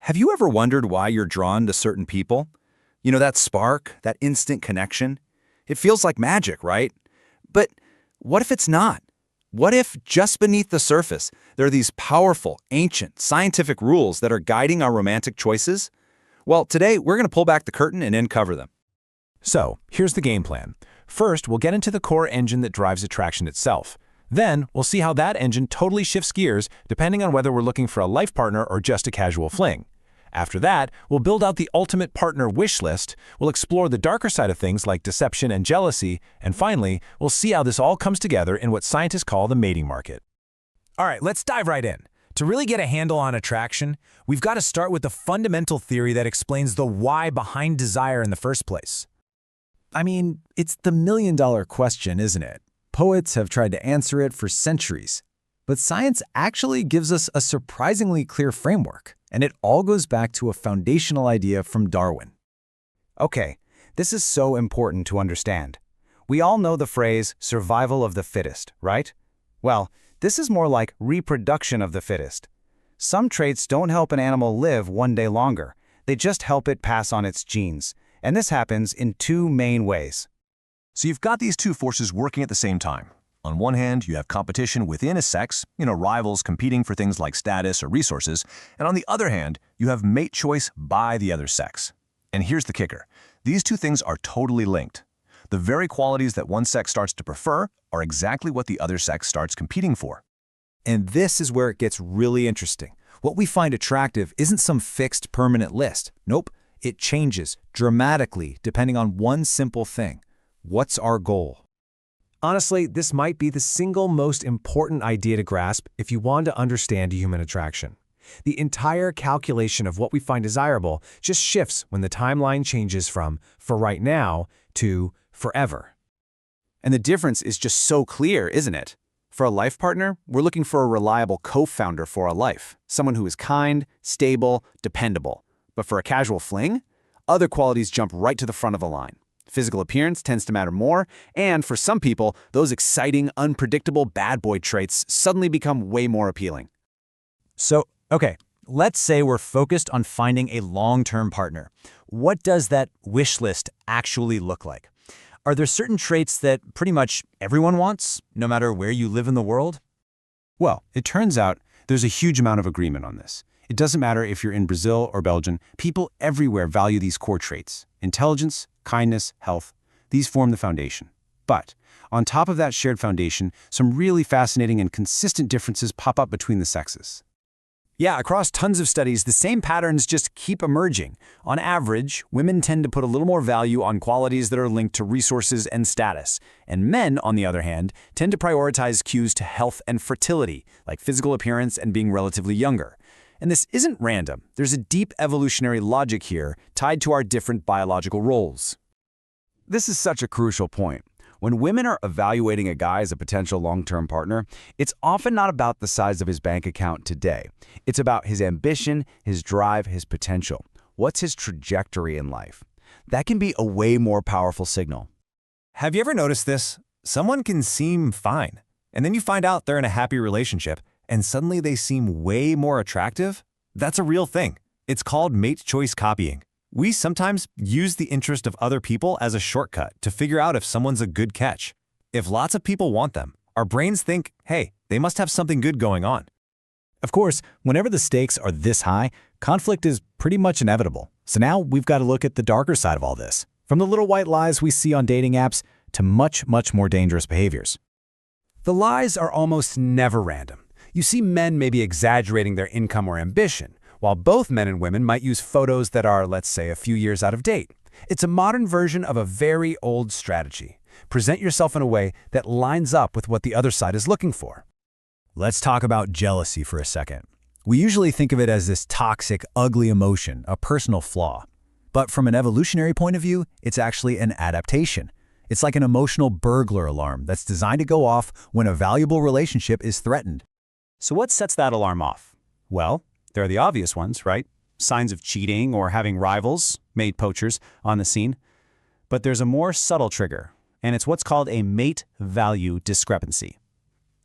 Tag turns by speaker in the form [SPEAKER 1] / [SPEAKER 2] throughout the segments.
[SPEAKER 1] Have you ever wondered why you're drawn to certain people? You know, that spark, that instant connection? It feels like magic, right? But what if it's not? What if, just beneath the surface, there are these powerful, ancient, scientific rules that are guiding our romantic choices? Well, today we're going to pull back the curtain and uncover them.
[SPEAKER 2] So, here's the game plan. First, we'll get into the core engine that drives attraction itself. Then, we'll see how that engine totally shifts gears depending on whether we're looking for a life partner or just a casual fling. After that, we'll build out the ultimate partner wish list, we'll explore the darker side of things like deception and jealousy, and finally, we'll see how this all comes together in what scientists call the mating market.
[SPEAKER 3] All right, let's dive right in. To really get a handle on attraction, we've got to start with the fundamental theory that explains the why behind desire in the first place.
[SPEAKER 4] I mean, it's the million-dollar question, isn't it? Poets have tried to answer it for centuries. But science actually gives us a surprisingly clear framework, and it all goes back to a foundational idea from Darwin.
[SPEAKER 5] Okay, this is so important to understand. We all know the phrase survival of the fittest, right? Well, this is more like reproduction of the fittest. Some traits don't help an animal live one day longer. They just help it pass on its genes. And this happens in two main ways.
[SPEAKER 6] So you've got these two forces working at the same time. On one hand, you have competition within a sex, rivals competing for things like status or resources, and on the other hand, you have mate choice by the other sex. And here's the kicker. These two things are totally linked. The very qualities that one sex starts to prefer are exactly what the other sex starts competing for.
[SPEAKER 1] And this is where it gets really interesting. What we find attractive isn't some fixed, permanent list. Nope, it changes dramatically depending on one simple thing. What's our goal?
[SPEAKER 3] Honestly, this might be the single most important idea to grasp if you want to understand human attraction. The entire calculation of what we find desirable just shifts when the timeline changes from for right now to forever.
[SPEAKER 5] And the difference is just so clear, isn't it? For a life partner, we're looking for a reliable co-founder for our life, someone who is kind, stable, dependable. But for a casual fling, other qualities jump right to the front of the line. Physical appearance tends to matter more, and for some people, those exciting, unpredictable bad boy traits suddenly become way more appealing.
[SPEAKER 4] So, okay, let's say we're focused on finding a long-term partner. What does that wish list actually look like? Are there certain traits that pretty much everyone wants, no matter where you live in the world?
[SPEAKER 2] Well, it turns out there's a huge amount of agreement on this. It doesn't matter if you're in Brazil or Belgium, people everywhere value these core traits. Intelligence, kindness, health, these form the foundation. But on top of that shared foundation, some really fascinating and consistent differences pop up between the sexes.
[SPEAKER 4] Yeah, across tons of studies, the same patterns just keep emerging. On average, women tend to put a little more value on qualities that are linked to resources and status. And men, on the other hand, tend to prioritize cues to health and fertility, like physical appearance and being relatively younger. And this isn't random. There's a deep evolutionary logic here tied to our different biological roles.
[SPEAKER 5] This is such a crucial point. When women are evaluating a guy as a potential long-term partner, it's often not about the size of his bank account today. It's about his ambition, his drive, his potential. What's his trajectory in life? That can be a way more powerful signal.
[SPEAKER 3] Have you ever noticed this? Someone can seem fine, and then you find out they're in a happy relationship, and suddenly they seem way more attractive? That's a real thing. It's called mate choice copying. We sometimes use the interest of other people as a shortcut to figure out if someone's a good catch. If lots of people want them, our brains think, hey, they must have something good going on.
[SPEAKER 4] Of course, whenever the stakes are this high, conflict is pretty much inevitable. So now we've got to look at the darker side of all this, from the little white lies we see on dating apps to much, much more dangerous behaviors.
[SPEAKER 7] The lies are almost never random. You see men maybe exaggerating their income or ambition, while both men and women might use photos that are, let's say, a few years out of date. It's a modern version of a very old strategy. Present yourself in a way that lines up with what the other side is looking for.
[SPEAKER 4] Let's talk about jealousy for a second. We usually think of it as this toxic, ugly emotion, a personal flaw. But from an evolutionary point of view, it's actually an adaptation. It's like an emotional burglar alarm that's designed to go off when a valuable relationship is threatened.
[SPEAKER 8] So what sets that alarm off? Well, there are the obvious ones, right? Signs of cheating or having rivals, mate poachers, on the scene. But there's a more subtle trigger, and it's what's called a mate value discrepancy.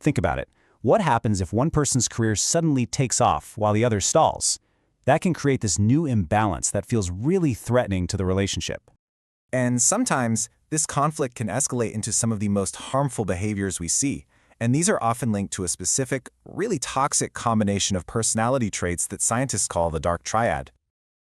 [SPEAKER 8] Think about it. What happens if one person's career suddenly takes off while the other stalls? That can create this new imbalance that feels really threatening to the relationship.
[SPEAKER 3] And sometimes, this conflict can escalate into some of the most harmful behaviors we see. And these are often linked to a specific, really toxic combination of personality traits that scientists call the dark triad.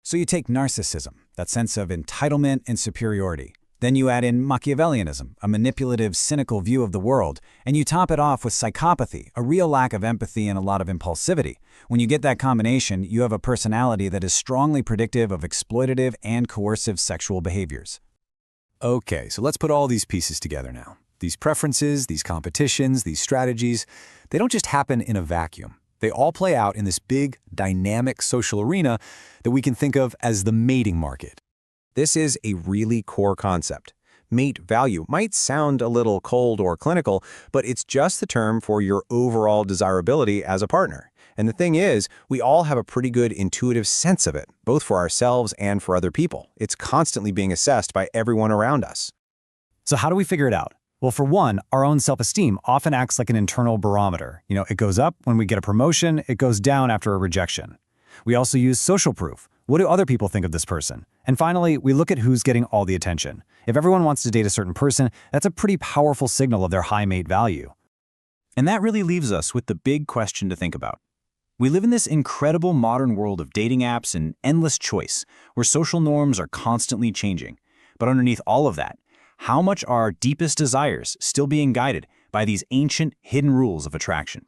[SPEAKER 4] So you take narcissism, that sense of entitlement and superiority. Then you add in Machiavellianism, a manipulative, cynical view of the world, and you top it off with psychopathy, a real lack of empathy and a lot of impulsivity. When you get that combination, you have a personality that is strongly predictive of exploitative and coercive sexual behaviors.
[SPEAKER 2] Okay, so let's put all these pieces together now. These preferences, these competitions, these strategies, they don't just happen in a vacuum. They all play out in this big, dynamic social arena that we can think of as the mating market.
[SPEAKER 5] This is a really core concept. Mate value might sound a little cold or clinical, but it's just the term for your overall desirability as a partner. And the thing is, we all have a pretty good intuitive sense of it, both for ourselves and for other people. It's constantly being assessed by everyone around us.
[SPEAKER 8] So how do we figure it out? Well, for one, our own self-esteem often acts like an internal barometer. It goes up when we get a promotion, it goes down after a rejection. We also use social proof. What do other people think of this person? And finally, we look at who's getting all the attention. If everyone wants to date a certain person, that's a pretty powerful signal of their high mate value. And that really leaves us with the big question to think about. We live in this incredible modern world of dating apps and endless choice, where social norms are constantly changing. But underneath all of that, how much are our deepest desires still being guided by these ancient, hidden rules of attraction?